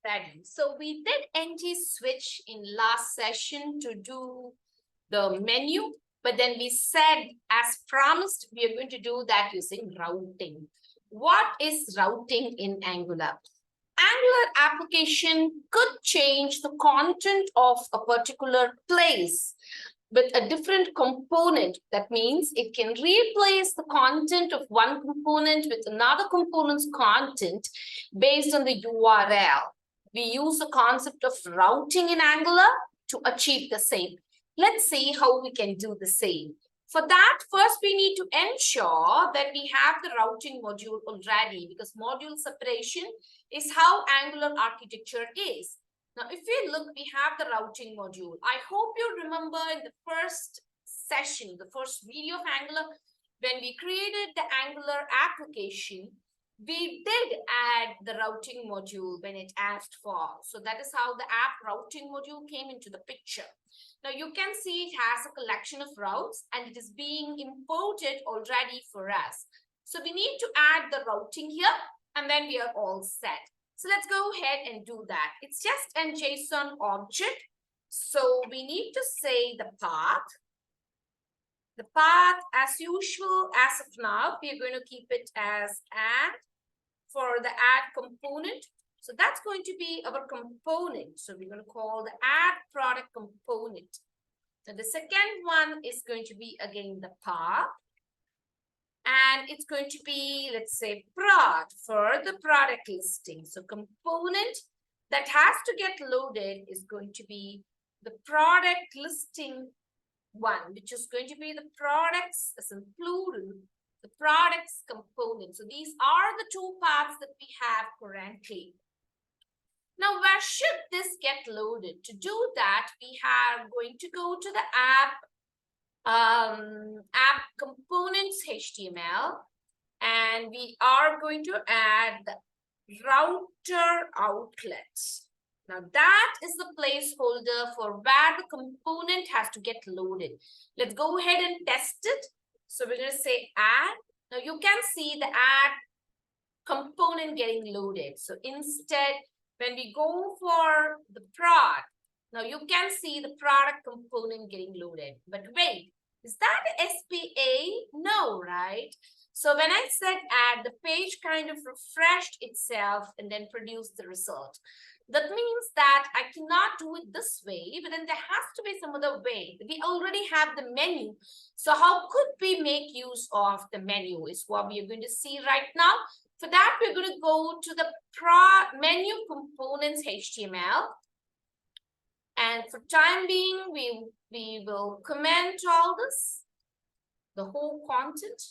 Ready. So we did NG switch in last session to do the menu, but then we said, as promised, we are going to do that using routing. What is routing in Angular? Angular application could change the content of a particular place with a different component. That means it can replace the content of one component with another component's content based on the URL. We use the concept of routing in Angular to achieve the same. Let's see how we can do the same. For that, first we need to ensure that we have the routing module already, because module separation is how Angular architecture is. Now, if we look, we have the routing module. I hope you remember in the first session, the first video of Angular, when we created the Angular application, we did add the routing module when it asked for. So that is how the app routing module came into the picture. Now you can see it has a collection of routes and it is being imported already for us. So we need to add the routing here and then we are all set. So let's go ahead and do that. It's just a JSON object. So we need to say the path. The path, as usual, as of now, we are going to keep it as add for the add component. So that's going to be our component. So we're going to call the add product component. So the second one is going to be again the path. And it's going to be, let's say, prod for the product listing. So component that has to get loaded is going to be the product listing one, which is going to be the products as in plural, the products component. So these are the two paths that we have currently. Now, where should this get loaded? To do that, we are going to go to the app components HTML, and we are going to add the router outlets. Now that is the placeholder for where the component has to get loaded. Let's go ahead and test it. So we're going to say add. Now you can see the add component getting loaded. So instead, when we go for the prod, now you can see the product component getting loaded. But wait, is that the SPA? No, right? So when I said add, the page kind of refreshed itself and then produced the result. That means that I cannot do it this way, but then there has to be some other way. We already have the menu. So how could we make use of the menu is what we are going to see right now. For that, we're going to go to the menu components HTML. And for time being, we will comment all this, the whole content.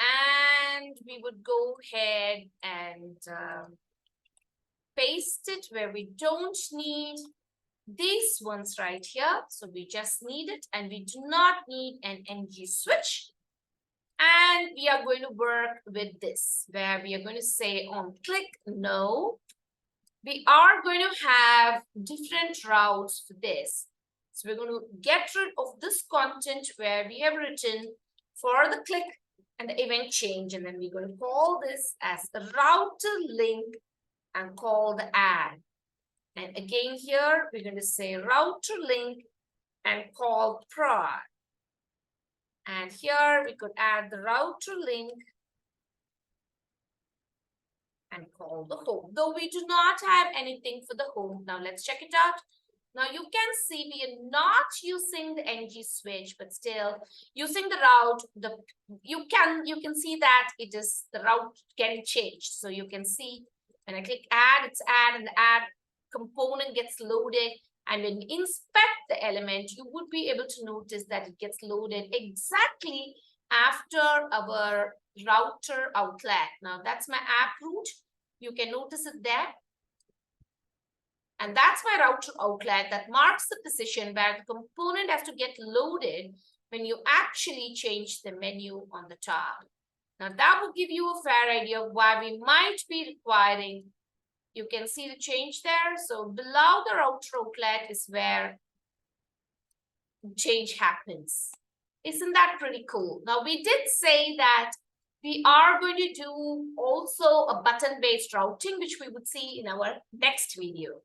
And we would go ahead and paste it where we don't need these ones right here. So we just need it and we do not need an ng switch. And we are going to work with this where we are going to say on click no. We are going to have different routes for this. So we're going to get rid of this content where we have written for the click and the event change, and then we're going to call this as the router link and call the add. And again here, we're going to say router link and call prod. And here we could add the router link and call the home. Though we do not have anything for the home. Now let's check it out. Now you can see we are not using the ng switch, but still using the route. You can see that it is the route getting changed. So you can see when I click add, it's add, and the add component gets loaded. And when you inspect the element, you would be able to notice that it gets loaded exactly after our router outlet. Now that's my app route. You can notice it there. And that's my router outlet that marks the position where the component has to get loaded when you actually change the menu on the top. Now that will give you a fair idea of why we might be requiring. You can see the change there. So below the router outlet is where change happens. Isn't that pretty cool? Now we did say that We are going to do also a button-based routing, which we would see in our next video.